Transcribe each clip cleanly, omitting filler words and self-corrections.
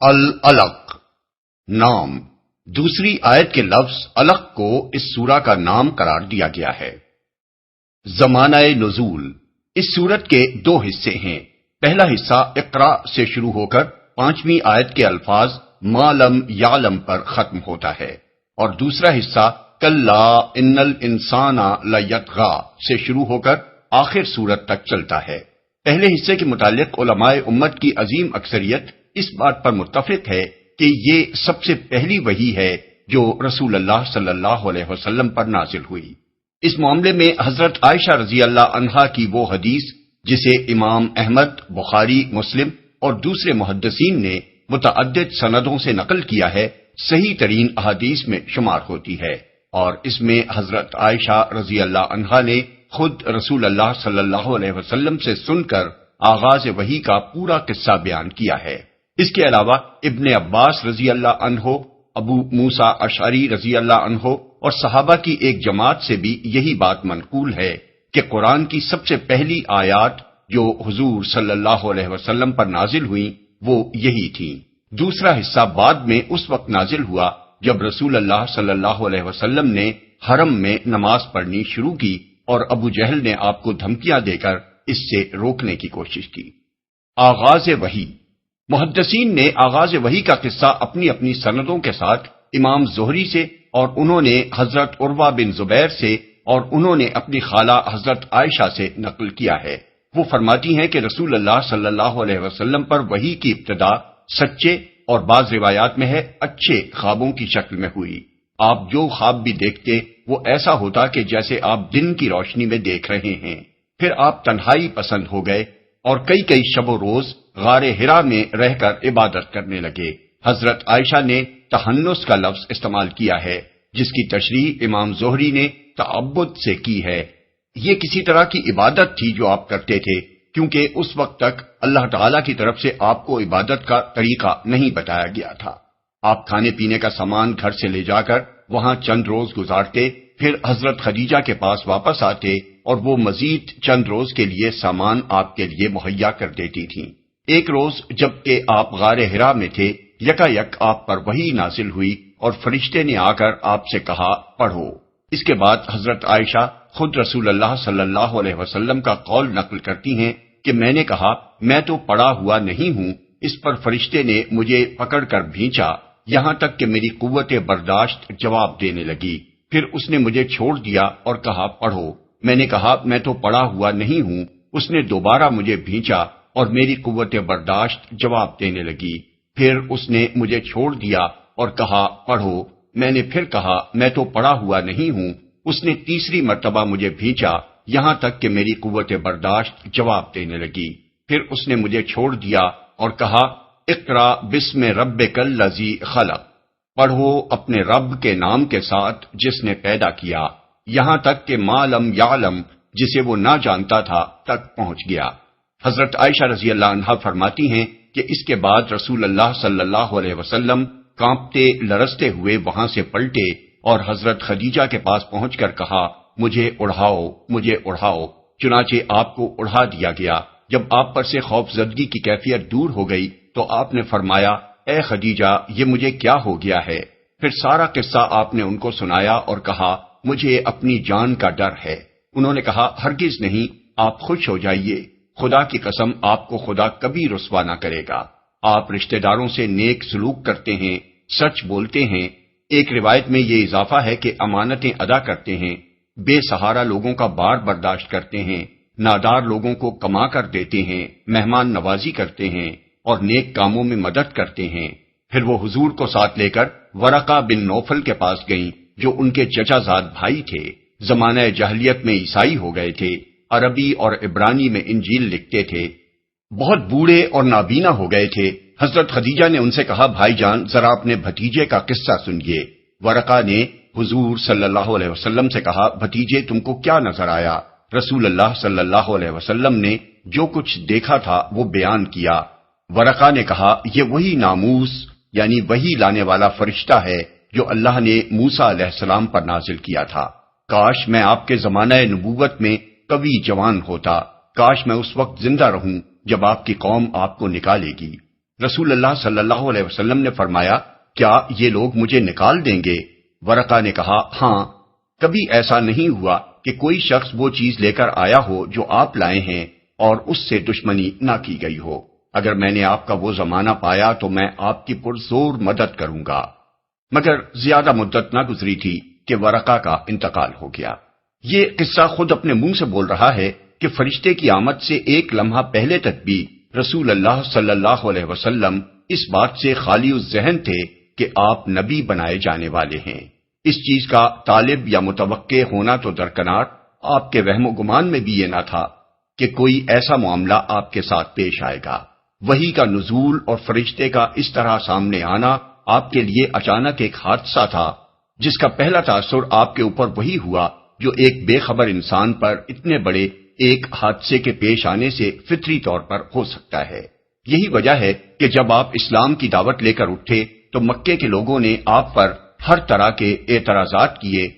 العلق نام، دوسری آیت کے لفظ علق کو اس سورہ کا نام قرار دیا گیا ہے۔ زمانہ نزول، اس سورت کے دو حصے ہیں۔ پہلا حصہ اقرا سے شروع ہو کر 5ویں آیت کے الفاظ ما لم یعلم پر ختم ہوتا ہے، اور دوسرا حصہ کلا ان الانسان لیطغی سے شروع ہو کر آخر سورت تک چلتا ہے۔ پہلے حصے کے متعلق علماء امت کی عظیم اکثریت اس بات پر متفق ہے کہ یہ سب سے پہلی وحی ہے جو رسول اللہ صلی اللہ علیہ وسلم پر نازل ہوئی۔ اس معاملے میں حضرت عائشہ رضی اللہ عنہا کی وہ حدیث جسے امام احمد، بخاری، مسلم اور دوسرے محدثین نے متعدد سندوں سے نقل کیا ہے، صحیح ترین احادیث میں شمار ہوتی ہے، اور اس میں حضرت عائشہ رضی اللہ عنہا نے خود رسول اللہ صلی اللہ علیہ وسلم سے سن کر آغاز وحی کا پورا قصہ بیان کیا ہے۔ اس کے علاوہ ابن عباس رضی اللہ عنہ، ابو موسیٰ اشعری رضی اللہ عنہ اور صحابہ کی ایک جماعت سے بھی یہی بات منقول ہے کہ قرآن کی سب سے پہلی آیات جو حضور صلی اللہ علیہ وسلم پر نازل ہوئیں وہ یہی تھیں۔ دوسرا حصہ بعد میں اس وقت نازل ہوا جب رسول اللہ صلی اللہ علیہ وسلم نے حرم میں نماز پڑھنی شروع کی اور ابو جہل نے آپ کو دھمکیاں دے کر اس سے روکنے کی کوشش کی۔ آغاز وحی، محدثین نے آغاز وحی کا قصہ اپنی اپنی سندوں کے ساتھ امام زہری سے، اور انہوں نے حضرت عروہ بن زبیر سے، اور انہوں نے اپنی خالہ حضرت عائشہ سے نقل کیا ہے۔ وہ فرماتی ہیں کہ رسول اللہ صلی اللہ علیہ وسلم پر وحی کی ابتدا سچے اور بعض روایات میں ہے اچھے خوابوں کی شکل میں ہوئی۔ آپ جو خواب بھی دیکھتے وہ ایسا ہوتا کہ جیسے آپ دن کی روشنی میں دیکھ رہے ہیں۔ پھر آپ تنہائی پسند ہو گئے اور کئی شب و روز غار حرا میں رہ کر عبادت کرنے لگے۔ حضرت عائشہ نے تحنس کا لفظ استعمال کیا ہے، جس کی تشریح امام زہری نے تعبد سے کی ہے۔ یہ کسی طرح کی عبادت تھی جو آپ کرتے تھے، کیونکہ اس وقت تک اللہ تعالی کی طرف سے آپ کو عبادت کا طریقہ نہیں بتایا گیا تھا۔ آپ کھانے پینے کا سامان گھر سے لے جا کر وہاں چند روز گزارتے، پھر حضرت خدیجہ کے پاس واپس آتے اور وہ مزید چند روز کے لیے سامان آپ کے لیے مہیا کر دیتی تھیں۔ ایک روز جب کہ آپ غار حرا میں تھے، یک آپ پر وحی نازل ہوئی اور فرشتے نے آ کر آپ سے کہا پڑھو۔ اس کے بعد حضرت عائشہ خود رسول اللہ صلی اللہ علیہ وسلم کا قول نقل کرتی ہیں کہ میں نے کہا میں تو پڑا ہوا نہیں ہوں۔ اس پر فرشتے نے مجھے پکڑ کر بھینچا، یہاں تک کہ میری قوت برداشت جواب دینے لگی۔ پھر اس نے مجھے چھوڑ دیا اور کہا پڑھو۔ میں نے کہا میں تو پڑا ہوا نہیں ہوں۔ اس نے دوبارہ مجھے بھینچا اور میری قوت برداشت جواب دینے لگی۔ پھر اس نے مجھے چھوڑ دیا اور کہا پڑھو۔ میں نے پھر کہا میں تو پڑا ہوا نہیں ہوں۔ اس نے تیسری مرتبہ مجھے بھینچا، یہاں تک کہ میری قوت برداشت جواب دینے لگی۔ پھر اس نے مجھے چھوڑ دیا اور کہا اقرا بسم ربک الذی خلق، پڑھو اپنے رب کے نام کے ساتھ جس نے پیدا کیا، یہاں تک کہ ما لم یعلم، جسے وہ نہ جانتا تھا، تک پہنچ گیا۔ حضرت عائشہ رضی اللہ عنہا فرماتی ہیں کہ اس کے بعد رسول اللہ صلی اللہ علیہ وسلم کانپتے لرزتے ہوئے وہاں سے پلٹے اور حضرت خدیجہ کے پاس پہنچ کر کہا مجھے اڑھاؤ، مجھے اڑھاؤ۔ چنانچہ آپ کو اڑھا دیا گیا۔ جب آپ پر سے خوف زدگی کی کیفیت دور ہو گئی تو آپ نے فرمایا اے خدیجہ یہ مجھے کیا ہو گیا ہے؟ پھر سارا قصہ آپ نے ان کو سنایا اور کہا مجھے اپنی جان کا ڈر ہے۔ انہوں نے کہا ہرگز نہیں، آپ خوش ہو جائیے، خدا کی قسم آپ کو خدا کبھی رسوا نہ کرے گا۔ آپ رشتہ داروں سے نیک سلوک کرتے ہیں، سچ بولتے ہیں۔ ایک روایت میں یہ اضافہ ہے کہ امانتیں ادا کرتے ہیں، بے سہارا لوگوں کا بار برداشت کرتے ہیں، نادار لوگوں کو کما کر دیتے ہیں، مہمان نوازی کرتے ہیں اور نیک کاموں میں مدد کرتے ہیں۔ پھر وہ حضور کو ساتھ لے کر ورقہ بن نوفل کے پاس گئیں جو ان کے چچا زاد بھائی تھے۔ زمانہ جاہلیت میں عیسائی ہو گئے تھے، عربی اور عبرانی میں انجیل لکھتے تھے، بہت بوڑھے اور نابینا ہو گئے تھے۔ حضرت خدیجہ نے ان سے کہا بھائی جان ذرا اپنے بھتیجے کا قصہ سنیے۔ ورقہ نے حضور صلی اللہ علیہ وسلم سے کہا بھتیجے تم کو کیا نظر آیا؟ رسول اللہ صلی اللہ علیہ وسلم نے جو کچھ دیکھا تھا وہ بیان کیا۔ ورقہ نے کہا یہ وہی ناموس یعنی وہی لانے والا فرشتہ ہے جو اللہ نے موسیٰ علیہ السلام پر نازل کیا تھا۔ کاش میں آپ کے زمانہ نبوت میں کبھی جوان ہوتا، کاش میں اس وقت زندہ رہوں جب آپ کی قوم آپ کو نکالے گی۔ رسول اللہ صلی اللہ علیہ وسلم نے فرمایا، کیا یہ لوگ مجھے نکال دیں گے؟ ورقہ نے کہا، ہاں، کبھی ایسا نہیں ہوا کہ کوئی شخص وہ چیز لے کر آیا ہو جو آپ لائے ہیں اور اس سے دشمنی نہ کی گئی ہو۔ اگر میں نے آپ کا وہ زمانہ پایا تو میں آپ کی پرزور مدد کروں گا۔ مگر زیادہ مدت نہ گزری تھی کہ ورقہ کا انتقال ہو گیا۔ یہ قصہ خود اپنے منہ سے بول رہا ہے کہ فرشتے کی آمد سے ایک لمحہ پہلے تک بھی رسول اللہ صلی اللہ علیہ وسلم اس بات سے خالی الذہن تھے کہ آپ نبی بنائے جانے والے ہیں۔ اس چیز کا طالب یا متوقع ہونا تو درکنار، آپ کے وہم و گمان میں بھی یہ نہ تھا کہ کوئی ایسا معاملہ آپ کے ساتھ پیش آئے گا۔ وحی کا نزول اور فرشتے کا اس طرح سامنے آنا آپ کے لیے اچانک ایک حادثہ تھا، جس کا پہلا تاثر آپ کے اوپر وہی ہوا جو ایک بے خبر انسان پر اتنے بڑے ایک حادثے کے پیش آنے سے فطری طور پر ہو سکتا ہے۔ یہی وجہ ہے کہ جب آپ اسلام کی دعوت لے کر اٹھے تو مکے کے لوگوں نے آپ پر ہر طرح کے اعتراضات کیے،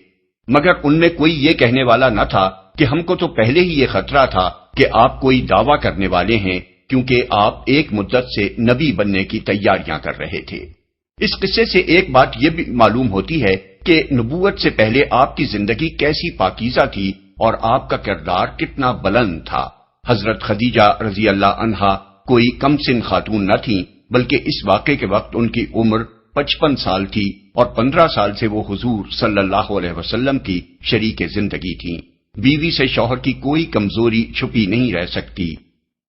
مگر ان میں کوئی یہ کہنے والا نہ تھا کہ ہم کو تو پہلے ہی یہ خطرہ تھا کہ آپ کوئی دعویٰ کرنے والے ہیں، کیونکہ آپ ایک مدت سے نبی بننے کی تیاریاں کر رہے تھے۔ اس قصے سے ایک بات یہ بھی معلوم ہوتی ہے کہ نبوت سے پہلے آپ کی زندگی کیسی پاکیزہ تھی اور آپ کا کردار کتنا بلند تھا۔ حضرت خدیجہ رضی اللہ عنہا کوئی کم سن خاتون نہ تھیں، بلکہ اس واقعے کے وقت ان کی عمر 55 سال تھی اور 15 سال سے وہ حضور صلی اللہ علیہ وسلم کی شریک زندگی تھیں۔ بیوی سے شوہر کی کوئی کمزوری چھپی نہیں رہ سکتی۔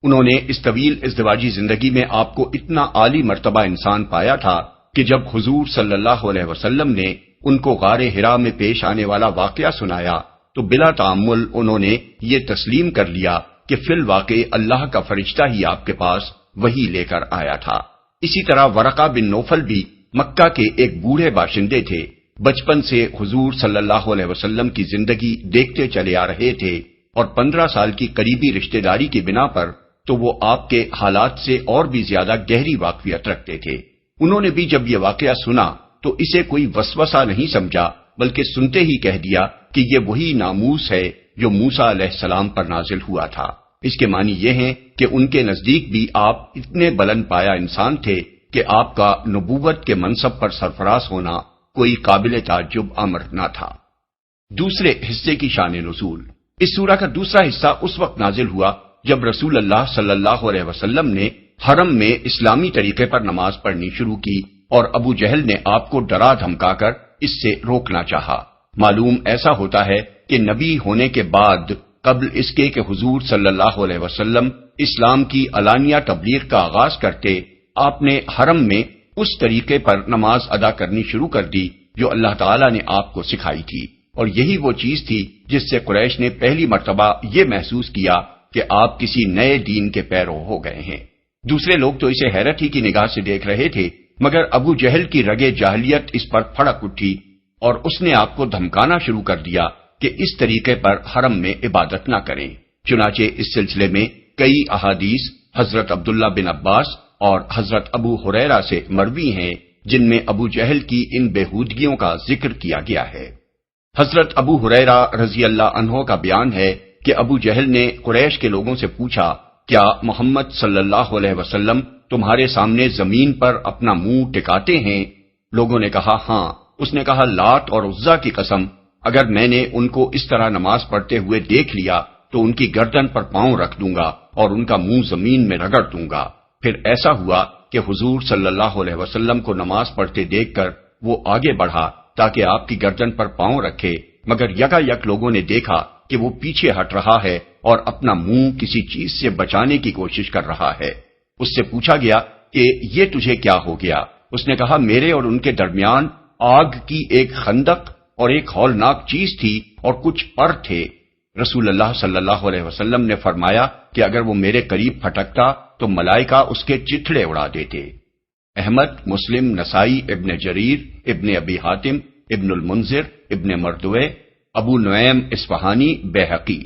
انہوں نے اس طویل ازدواجی زندگی میں آپ کو اتنا عالی مرتبہ انسان پایا تھا کہ جب حضور صلی اللہ علیہ وسلم نے ان کو غار حرا میں پیش آنے والا واقعہ سنایا تو بلا تعمل انہوں نے یہ تسلیم کر لیا کہ فی الواقع اللہ کا فرشتہ ہی آپ کے پاس وہی لے کر آیا تھا۔ اسی طرح ورقہ بن نوفل بھی مکہ کے ایک بوڑھے باشندے تھے، بچپن سے حضور صلی اللہ علیہ وسلم کی زندگی دیکھتے چلے آ رہے تھے اور 15 سال کی قریبی رشتہ داری کی بنا پر تو وہ آپ کے حالات سے اور بھی زیادہ گہری واقفیت رکھتے تھے۔ انہوں نے بھی جب یہ واقعہ سنا تو اسے کوئی وسوسہ نہیں سمجھا، بلکہ سنتے ہی کہہ دیا کہ یہ وہی ناموس ہے جو موسیٰ علیہ السلام پر نازل ہوا تھا۔ اس کے معنی یہ ہیں کہ ان کے نزدیک بھی آپ اتنے بلند پایا انسان تھے کہ آپ کا نبوت کے منصب پر سرفراز ہونا کوئی قابل تعجب امر نہ تھا۔ دوسرے حصے کی شان نزول۔ اس سورہ کا دوسرا حصہ اس وقت نازل ہوا جب رسول اللہ صلی اللہ علیہ وسلم نے حرم میں اسلامی طریقے پر نماز پڑھنی شروع کی اور ابو جہل نے آپ کو ڈرا دھمکا کر اس سے روکنا چاہا۔ معلوم ایسا ہوتا ہے کہ نبی ہونے کے بعد قبل اس کے کہ حضور صلی اللہ علیہ وسلم اسلام کی علانیہ تبلیغ کا آغاز کرتے، آپ نے حرم میں اس طریقے پر نماز ادا کرنی شروع کر دی جو اللہ تعالیٰ نے آپ کو سکھائی تھی، اور یہی وہ چیز تھی جس سے قریش نے پہلی مرتبہ یہ محسوس کیا کہ آپ کسی نئے دین کے پیرو ہو گئے ہیں۔ دوسرے لوگ تو اسے حیرت ہی کی نگاہ سے دیکھ رہے تھے، مگر ابو جہل کی رگے جاہلیت اس پر پھڑک اٹھی اور اس نے آپ کو دھمکانا شروع کر دیا کہ اس طریقے پر حرم میں عبادت نہ کریں۔ چنانچہ اس سلسلے میں کئی احادیث حضرت عبداللہ بن عباس اور حضرت ابو ہریرہ سے مروی ہیں جن میں ابو جہل کی ان بےہودگیوں کا ذکر کیا گیا ہے۔ حضرت ابو ہریرہ رضی اللہ عنہ کا بیان ہے کہ ابو جہل نے قریش کے لوگوں سے پوچھا، کیا محمد صلی اللہ علیہ وسلم تمہارے سامنے زمین پر اپنا منہ ٹکاتے ہیں؟ لوگوں نے کہا ہاں۔ اس نے کہا، لات اور عزا کی قسم، اگر میں نے ان کو اس طرح نماز پڑھتے ہوئے دیکھ لیا تو ان کی گردن پر پاؤں رکھ دوں گا اور ان کا منہ زمین میں رگڑ دوں گا۔ پھر ایسا ہوا کہ حضور صلی اللہ علیہ وسلم کو نماز پڑھتے دیکھ کر وہ آگے بڑھا تاکہ آپ کی گردن پر پاؤں رکھے، مگر یکا یک لوگوں نے دیکھا کہ وہ پیچھے ہٹ رہا ہے اور اپنا منہ کسی چیز سے بچانے کی کوشش کر رہا ہے۔ اس سے پوچھا گیا کہ یہ تجھے کیا ہو گیا؟ اس نے کہا، میرے اور ان کے درمیان آگ کی ایک خندق اور ایک ہولناک چیز تھی اور کچھ پر تھے۔ رسول اللہ صلی اللہ علیہ وسلم نے فرمایا کہ اگر وہ میرے قریب پھٹکتا تو ملائکہ اس کے چتھڑے اڑا دیتے۔ احمد، مسلم، نسائی، ابن جریر، ابن ابی حاتم، ابن المنذر، ابن مردوے، ابو نعیم اصفہانی، بیہقی۔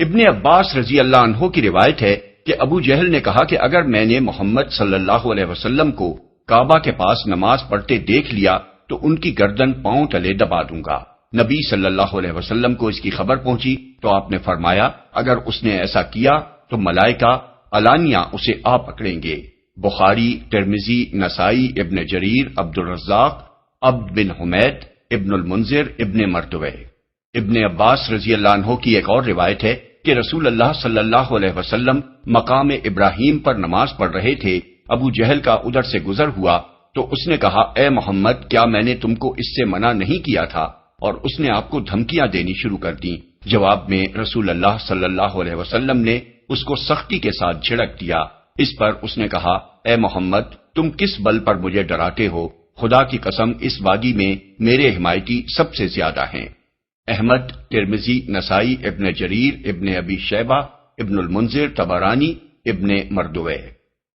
ابن عباس رضی اللہ عنہ کی روایت ہے کہ ابو جہل نے کہا کہ اگر میں نے محمد صلی اللہ علیہ وسلم کو کعبہ کے پاس نماز پڑھتے دیکھ لیا تو ان کی گردن پاؤں تلے دبا دوں گا۔ نبی صلی اللہ علیہ وسلم کو اس کی خبر پہنچی تو آپ نے فرمایا، اگر اس نے ایسا کیا تو ملائکہ علانیہ اسے آ پکڑیں گے۔ بخاری، ترمذی، نسائی، ابن جریر، عبد الرزاق، عبد بن حمید، ابن المنذر، ابن مردوے۔ ابن عباس رضی اللہ عنہ کی ایک اور روایت ہے کہ رسول اللہ صلی اللہ علیہ وسلم مقام ابراہیم پر نماز پڑھ رہے تھے، ابو جہل کا ادھر سے گزر ہوا تو اس نے کہا، اے محمد، کیا میں نے تم کو اس سے منع نہیں کیا تھا؟ اور اس نے آپ کو دھمکیاں دینی شروع کر دیں۔ جواب میں رسول اللہ صلی اللہ علیہ وسلم نے اس کو سختی کے ساتھ جھڑک دیا۔ اس پر اس نے کہا، اے محمد، تم کس بل پر مجھے ڈراتے ہو؟ خدا کی قسم، اس وادی میں میرے حمایتی سب سے زیادہ ہیں۔ احمد، ترمذی، نسائی، ابن جریر، ابن ابی شیبہ، ابن المنذر، طبرانی، ابن مردوے۔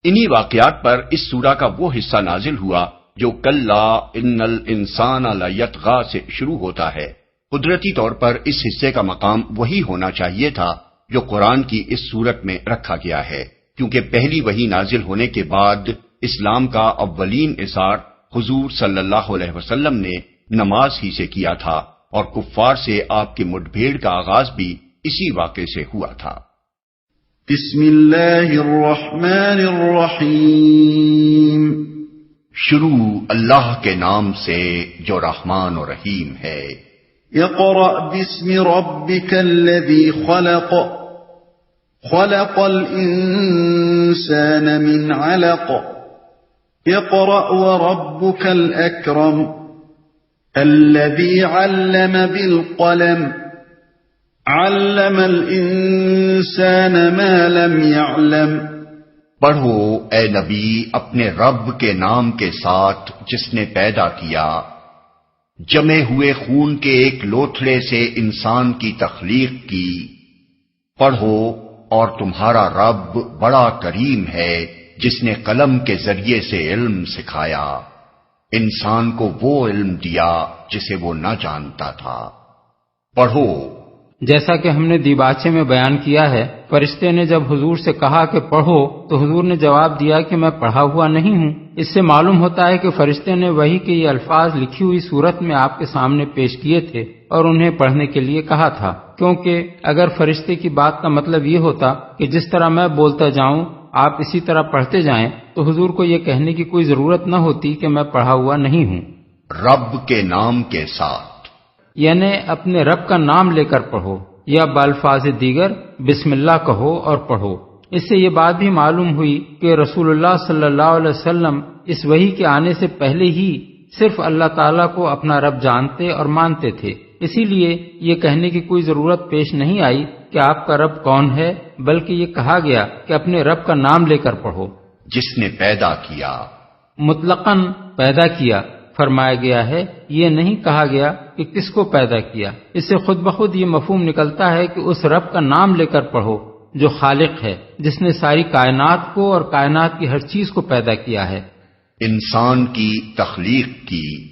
انہی واقعات پر اس سورہ کا وہ حصہ نازل ہوا جو کلا ان الانسان لیطغی سے شروع ہوتا ہے۔ قدرتی طور پر اس حصے کا مقام وہی ہونا چاہیے تھا جو قرآن کی اس سورت میں رکھا گیا ہے، کیونکہ پہلی وحی نازل ہونے کے بعد اسلام کا اولین اظہار حضور صلی اللہ علیہ وسلم نے نماز ہی سے کیا تھا، اور کفار سے آپ کی مٹ بھیڑ کا آغاز بھی اسی واقعے سے ہوا تھا۔ بسم اللہ الرحمن الرحیم۔ شروع اللہ کے نام سے جو رحمان و رحیم ہے۔ اقرأ باسم ربک الذی خلق، خلق الانسان من علق، اقرأ وربک الاکرم، الذی علم بالقلم، علم الانسان ما لم يعلم۔ پڑھو اے نبی اپنے رب کے نام کے ساتھ جس نے پیدا کیا، جمے ہوئے خون کے ایک لوتھڑے سے انسان کی تخلیق کی۔ پڑھو اور تمہارا رب بڑا کریم ہے جس نے قلم کے ذریعے سے علم سکھایا، انسان کو وہ علم دیا جسے وہ نہ جانتا تھا۔ پڑھو۔ جیسا کہ ہم نے دیباچے میں بیان کیا ہے، فرشتے نے جب حضور سے کہا کہ پڑھو تو حضور نے جواب دیا کہ میں پڑھا ہوا نہیں ہوں۔ اس سے معلوم ہوتا ہے کہ فرشتے نے وحی کے یہ الفاظ لکھی ہوئی صورت میں آپ کے سامنے پیش کیے تھے اور انہیں پڑھنے کے لیے کہا تھا، کیونکہ اگر فرشتے کی بات کا مطلب یہ ہوتا کہ جس طرح میں بولتا جاؤں آپ اسی طرح پڑھتے جائیں تو حضور کو یہ کہنے کی کوئی ضرورت نہ ہوتی کہ میں پڑھا ہوا نہیں ہوں۔ رب کے نام کے ساتھ، یعنی اپنے رب کا نام لے کر پڑھو، یا بالفاظ دیگر بسم اللہ کہو اور پڑھو۔ اس سے یہ بات بھی معلوم ہوئی کہ رسول اللہ صلی اللہ علیہ وسلم اس وحی کے آنے سے پہلے ہی صرف اللہ تعالیٰ کو اپنا رب جانتے اور مانتے تھے، اسی لیے یہ کہنے کی کوئی ضرورت پیش نہیں آئی کہ آپ کا رب کون ہے، بلکہ یہ کہا گیا کہ اپنے رب کا نام لے کر پڑھو۔ جس نے پیدا کیا، مطلقاً پیدا کیا فرمایا گیا ہے، یہ نہیں کہا گیا کہ کس کو پیدا کیا۔ اس سے خود بخود یہ مفہوم نکلتا ہے کہ اس رب کا نام لے کر پڑھو جو خالق ہے، جس نے ساری کائنات کو اور کائنات کی ہر چیز کو پیدا کیا ہے۔ انسان کی تخلیق کی،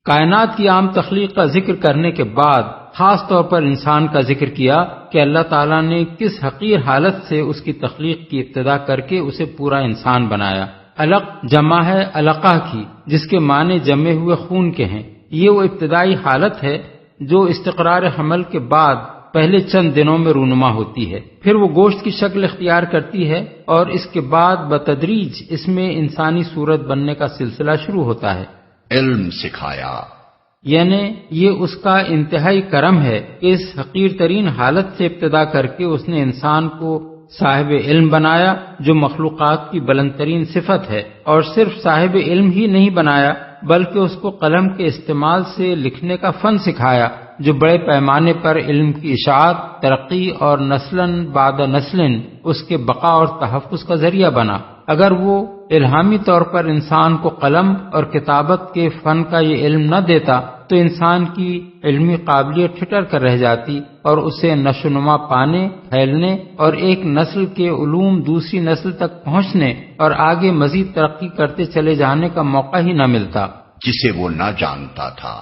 کائنات کی عام تخلیق کا ذکر کرنے کے بعد خاص طور پر انسان کا ذکر کیا کہ اللہ تعالیٰ نے کس حقیر حالت سے اس کی تخلیق کی ابتدا کر کے اسے پورا انسان بنایا۔ علق جمع ہے علقہ کی، جس کے معنی جمے ہوئے خون کے ہیں۔ یہ وہ ابتدائی حالت ہے جو استقرار حمل کے بعد پہلے چند دنوں میں رونما ہوتی ہے، پھر وہ گوشت کی شکل اختیار کرتی ہے اور اس کے بعد بتدریج اس میں انسانی صورت بننے کا سلسلہ شروع ہوتا ہے۔ علم سکھایا، یعنی یہ اس کا انتہائی کرم ہے کہ اس حقیر ترین حالت سے ابتدا کر کے اس نے انسان کو صاحب علم بنایا جو مخلوقات کی بلند ترین صفت ہے، اور صرف صاحب علم ہی نہیں بنایا بلکہ اس کو قلم کے استعمال سے لکھنے کا فن سکھایا جو بڑے پیمانے پر علم کی اشاعت، ترقی اور نسلاً بعد نسلاً اس کے بقا اور تحفظ کا ذریعہ بنا۔ اگر وہ الہامی طور پر انسان کو قلم اور کتابت کے فن کا یہ علم نہ دیتا تو انسان کی علمی قابلیت ٹھٹر کر رہ جاتی اور اسے نشو و نما پانے، پھیلنے اور ایک نسل کے علوم دوسری نسل تک پہنچنے اور آگے مزید ترقی کرتے چلے جانے کا موقع ہی نہ ملتا، جسے وہ نہ جانتا تھا۔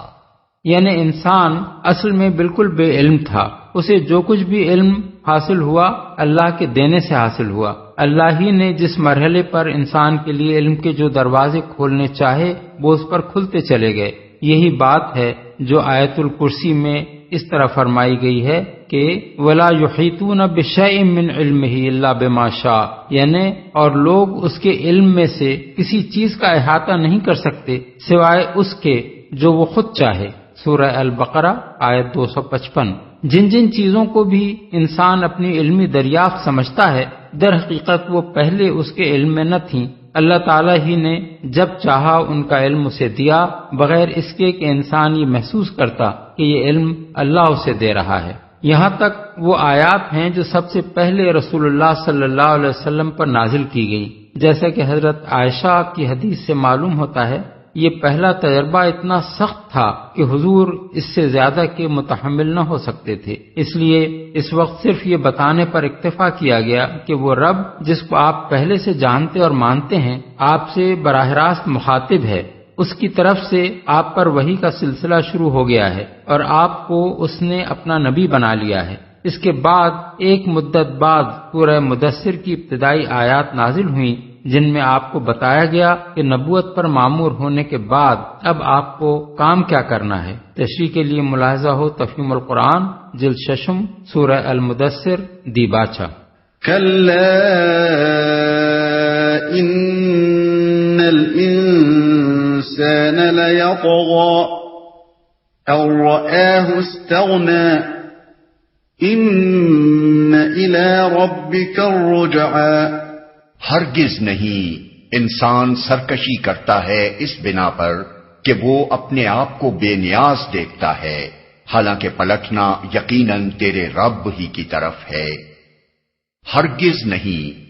یعنی انسان اصل میں بالکل بے علم تھا، اسے جو کچھ بھی علم حاصل ہوا اللہ کے دینے سے حاصل ہوا۔ اللہ ہی نے جس مرحلے پر انسان کے لیے علم کے جو دروازے کھولنے چاہے وہ اس پر کھلتے چلے گئے۔ یہی بات ہے جو آیت الکرسی میں اس طرح فرمائی گئی ہے کہ وَلَا يُحِيطُونَ بِشَيْءٍ مِّنْ عِلْمِهِ إِلَّا بِمَا شَاءَ، یعنی اور لوگ اس کے علم میں سے کسی چیز کا احاطہ نہیں کر سکتے سوائے اس کے جو وہ خود چاہے۔ سورہ البقرہ آیت 255۔ جن جن چیزوں کو بھی انسان اپنی علمی دریافت سمجھتا ہے، در حقیقت وہ پہلے اس کے علم میں نہ تھیں، اللہ تعالیٰ ہی نے جب چاہا ان کا علم اسے دیا، بغیر اس کے کہ انسان یہ محسوس کرتا کہ یہ علم اللہ اسے دے رہا ہے۔ یہاں تک وہ آیات ہیں جو سب سے پہلے رسول اللہ صلی اللہ علیہ وسلم پر نازل کی گئی، جیسا کہ حضرت عائشہ کی حدیث سے معلوم ہوتا ہے، یہ پہلا تجربہ اتنا سخت تھا کہ حضور اس سے زیادہ کے متحمل نہ ہو سکتے تھے، اس لیے اس وقت صرف یہ بتانے پر اکتفا کیا گیا کہ وہ رب جس کو آپ پہلے سے جانتے اور مانتے ہیں آپ سے براہ راست مخاطب ہے، اس کی طرف سے آپ پر وحی کا سلسلہ شروع ہو گیا ہے اور آپ کو اس نے اپنا نبی بنا لیا ہے۔ اس کے بعد ایک مدت بعد سورہ مدثر کی ابتدائی آیات نازل ہوئیں جن میں آپ کو بتایا گیا کہ نبوت پر مامور ہونے کے بعد اب آپ کو کام کیا کرنا ہے۔ تشریح کے لیے ملاحظہ ہو تفہیم القرآن جلد 6 سورہ المدثر دیباچہ۔ کلا ان الانسان لیطغی ان رآہ استغنی ان الی ربک الرجعی۔ ہرگز نہیں، انسان سرکشی کرتا ہے اس بنا پر کہ وہ اپنے آپ کو بے نیاز دیکھتا ہے، حالانکہ پلٹنا یقیناً تیرے رب ہی کی طرف ہے۔ ہرگز نہیں،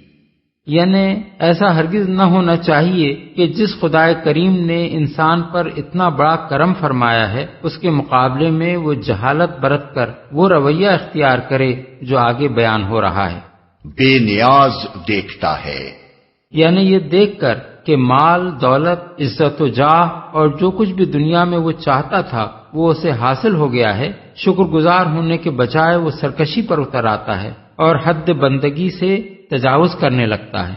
یعنی ایسا ہرگز نہ ہونا چاہیے کہ جس خدائے کریم نے انسان پر اتنا بڑا کرم فرمایا ہے اس کے مقابلے میں وہ جہالت برت کر وہ رویہ اختیار کرے جو آگے بیان ہو رہا ہے۔ بے نیاز دیکھتا ہے، یعنی یہ دیکھ کر کہ مال، دولت، عزت و جاہ اور جو کچھ بھی دنیا میں وہ چاہتا تھا وہ اسے حاصل ہو گیا ہے، شکر گزار ہونے کے بجائے وہ سرکشی پر اتر آتا ہے اور حد بندگی سے تجاوز کرنے لگتا ہے۔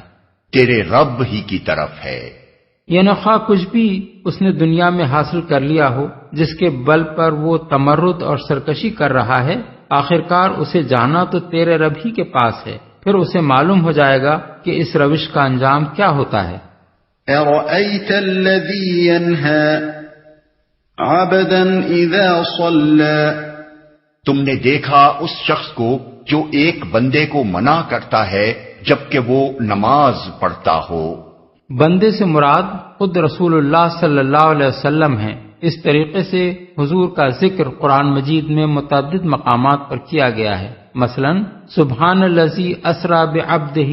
تیرے رب ہی کی طرف ہے، یعنی خواہ کچھ بھی اس نے دنیا میں حاصل کر لیا ہو جس کے بل پر وہ تمرد اور سرکشی کر رہا ہے، آخرکار اسے جانا تو تیرے رب ہی کے پاس ہے، پھر اسے معلوم ہو جائے گا کہ اس روش کا انجام کیا ہوتا ہے۔ اَرَأَيْتَ الَّذِي يَنْهَى عَبْدًا إِذَا صَلَّى۔ تم نے دیکھا اس شخص کو جو ایک بندے کو منع کرتا ہے جبکہ وہ نماز پڑھتا ہو۔ بندے سے مراد خود رسول اللہ صلی اللہ علیہ وسلم ہیں۔ اس طریقے سے حضور کا ذکر قرآن مجید میں متعدد مقامات پر کیا گیا ہے، مثلا سبحان الذی اسری بعبدہ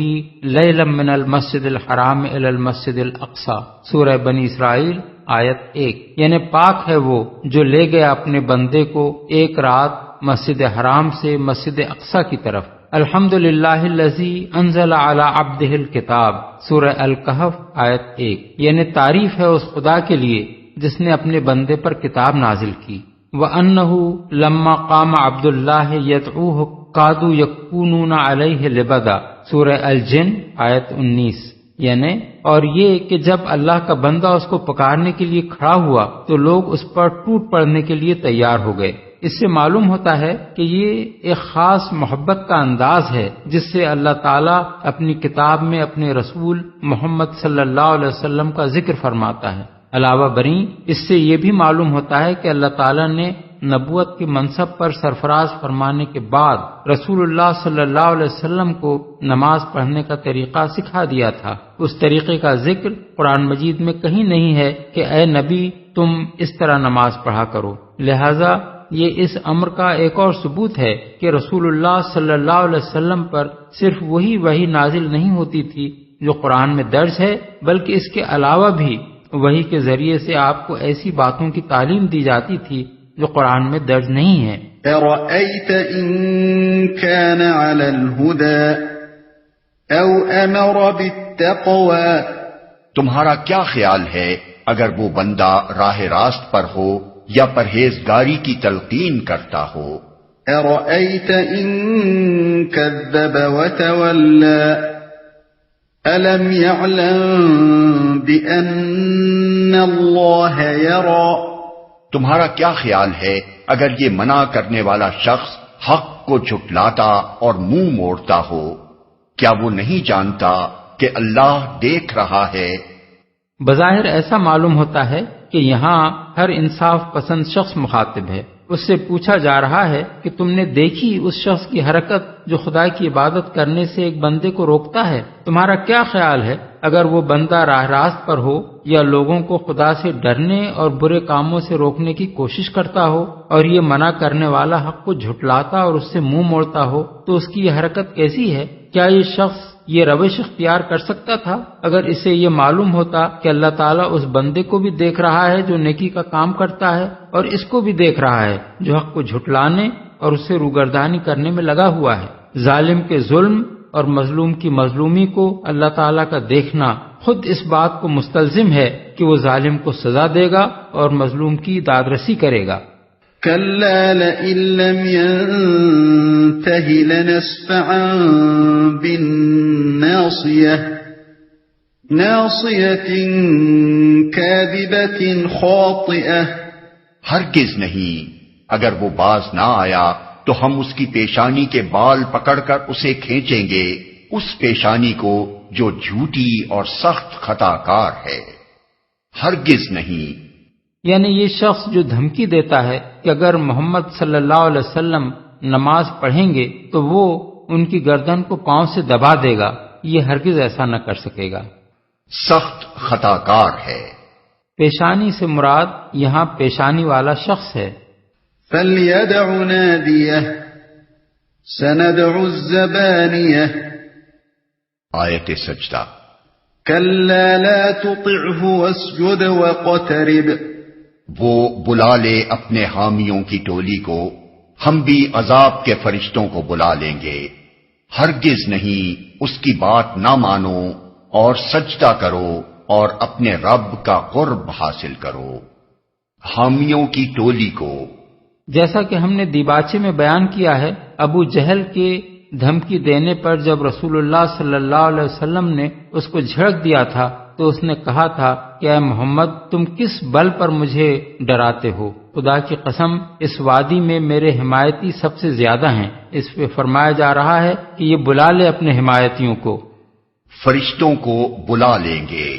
لیلا من المسجد الحرام الی المسجد الاقصی، سورہ بنی اسرائیل آیت 1، یعنی پاک ہے وہ جو لے گیا اپنے بندے کو ایک رات مسجد حرام سے مسجد اقصی کی طرف۔ الحمدللہ الذی انزل علی عبدہ الکتاب، سورہ الکہف آیت 1، یعنی تعریف ہے اس خدا کے لیے جس نے اپنے بندے پر کتاب نازل کی۔ وَأَنَّهُ لَمَّا قَامَ عَبْدُ اللَّهِ يَدْعُوهُ كَادُوا يَكُونُونَ عَلَيْهِ لِبَدًا، سورہ الجن آیت 19، یعنی اور یہ کہ جب اللہ کا بندہ اس کو پکارنے کے لیے کھڑا ہوا تو لوگ اس پر ٹوٹ پڑنے کے لیے تیار ہو گئے۔ اس سے معلوم ہوتا ہے کہ یہ ایک خاص محبت کا انداز ہے جس سے اللہ تعالیٰ اپنی کتاب میں اپنے رسول محمد صلی اللہ علیہ وسلم کا ذکر فرماتا ہے۔ علاوہ بریں اس سے یہ بھی معلوم ہوتا ہے کہ اللہ تعالیٰ نے نبوت کے منصب پر سرفراز فرمانے کے بعد رسول اللہ صلی اللہ علیہ وسلم کو نماز پڑھنے کا طریقہ سکھا دیا تھا۔ اس طریقے کا ذکر قرآن مجید میں کہیں نہیں ہے کہ اے نبی تم اس طرح نماز پڑھا کرو، لہذا یہ اس امر کا ایک اور ثبوت ہے کہ رسول اللہ صلی اللہ علیہ وسلم پر صرف وہی نازل نہیں ہوتی تھی جو قرآن میں درج ہے، بلکہ اس کے علاوہ بھی وحی کے ذریعے سے آپ کو ایسی باتوں کی تعلیم دی جاتی تھی جو قرآن میں درج نہیں ہے۔ اَرَأَيْتَ إِن كَانَ عَلَى الْهُدَى أَوْ أَمَرَ بِالتَّقْوَى۔ تمہارا کیا خیال ہے اگر وہ بندہ راہ راست پر ہو یا پرہیزگاری کی تلقین کرتا ہو؟ اَرَأَيْتَ إِن كَذَّبَ وَتَوَلَّى أَلَمْ يَعْلَمْ بِأَنَّ اللَّهَ يَرَى۔ تمہارا کیا خیال ہے اگر یہ منع کرنے والا شخص حق کو جھٹلاتا اور منہ موڑتا ہو؟ کیا وہ نہیں جانتا کہ اللہ دیکھ رہا ہے؟ بظاہر ایسا معلوم ہوتا ہے کہ یہاں ہر انصاف پسند شخص مخاطب ہے۔ اس سے پوچھا جا رہا ہے کہ تم نے دیکھی اس شخص کی حرکت جو خدا کی عبادت کرنے سے ایک بندے کو روکتا ہے؟ تمہارا کیا خیال ہے اگر وہ بندہ راہ راست پر ہو یا لوگوں کو خدا سے ڈرنے اور برے کاموں سے روکنے کی کوشش کرتا ہو اور یہ منع کرنے والا حق کو جھٹلاتا اور اس سے منہ موڑتا ہو تو اس کی یہ حرکت کیسی ہے؟ کیا یہ شخص یہ روش اختیار کر سکتا تھا اگر اسے یہ معلوم ہوتا کہ اللہ تعالیٰ اس بندے کو بھی دیکھ رہا ہے جو نیکی کا کام کرتا ہے اور اس کو بھی دیکھ رہا ہے جو حق کو جھٹلانے اور اسے روگردانی کرنے میں لگا ہوا ہے؟ ظالم کے ظلم اور مظلوم کی مظلومی کو اللہ تعالیٰ کا دیکھنا خود اس بات کو مستلزم ہے کہ وہ ظالم کو سزا دے گا اور مظلوم کی دادرسی کرے گا۔ كلا لئن لم ينته لنسفعا بالناصية ناصية كاذبة خاطئة۔ ہرگز نہیں، اگر وہ باز نہ آیا تو ہم اس کی پیشانی کے بال پکڑ کر اسے کھینچیں گے، اس پیشانی کو جو جھوٹی اور سخت خطا کار ہے۔ ہرگز نہیں، یعنی یہ شخص جو دھمکی دیتا ہے کہ اگر محمد صلی اللہ علیہ وسلم نماز پڑھیں گے تو وہ ان کی گردن کو پاؤں سے دبا دے گا، یہ ہرگز ایسا نہ کر سکے گا، سخت خطا کار ہے۔ پیشانی سے مراد یہاں پیشانی والا شخص ہے۔ فَلْيَدْعُ نَادِيَهْ سَنَدْعُ الزَّبَانِيَةَ۔ آیت سجدہ۔ كَلَّا لَا تُطِعْهُ وَاسْجُدْ وَاقْتَرِب۔ وہ بلا لے اپنے حامیوں کی ٹولی کو، ہم بھی عذاب کے فرشتوں کو بلا لیں گے۔ ہرگز نہیں، اس کی بات نہ مانو اور سجدہ کرو اور اپنے رب کا قرب حاصل کرو۔ حامیوں کی ٹولی کو، جیسا کہ ہم نے دیباچے میں بیان کیا ہے، ابو جہل کے دھمکی دینے پر جب رسول اللہ صلی اللہ علیہ وسلم نے اس کو جھڑک دیا تھا تو اس نے کہا تھا کہ اے محمد، تم کس بل پر مجھے ڈراتے ہو؟ خدا کی قسم، اس وادی میں میرے حمایتی سب سے زیادہ ہیں۔ اس پہ فرمایا جا رہا ہے کہ یہ بلا لے اپنے حمایتیوں کو، فرشتوں کو بلا لیں گے۔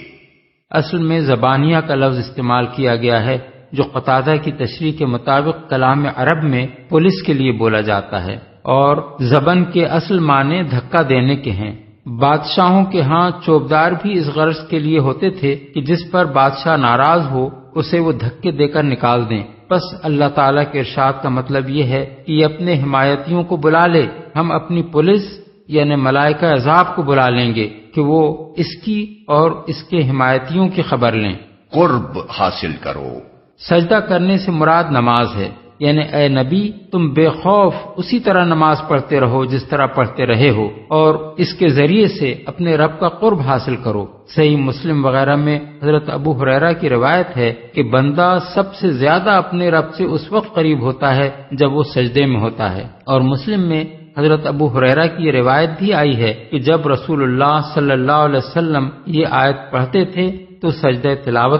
اصل میں زبانیہ کا لفظ استعمال کیا گیا ہے جو قتادہ کی تشریح کے مطابق کلام عرب میں پولیس کے لیے بولا جاتا ہے، اور زبن کے اصل معنی دھکا دینے کے ہیں۔ بادشاہوں کے ہاں چوبدار بھی اس غرض کے لیے ہوتے تھے کہ جس پر بادشاہ ناراض ہو اسے وہ دھکے دے کر نکال دیں۔ بس اللہ تعالیٰ کے ارشاد کا مطلب یہ ہے کہ یہ اپنے حمایتیوں کو بلا لے، ہم اپنی پولیس یعنی ملائکہ عذاب کو بلا لیں گے کہ وہ اس کی اور اس کے حمایتیوں کی خبر لیں۔ قرب حاصل کرو۔ سجدہ کرنے سے مراد نماز ہے، یعنی اے نبی تم بے خوف اسی طرح نماز پڑھتے رہو جس طرح پڑھتے رہے ہو، اور اس کے ذریعے سے اپنے رب کا قرب حاصل کرو۔ صحیح مسلم وغیرہ میں حضرت ابو ہریرہ کی روایت ہے کہ بندہ سب سے زیادہ اپنے رب سے اس وقت قریب ہوتا ہے جب وہ سجدے میں ہوتا ہے، اور مسلم میں حضرت ابو ہریرہ کی یہ روایت بھی آئی ہے کہ جب رسول اللہ صلی اللہ علیہ وسلم یہ آیت پڑھتے تھے تو سجدہ تلاوت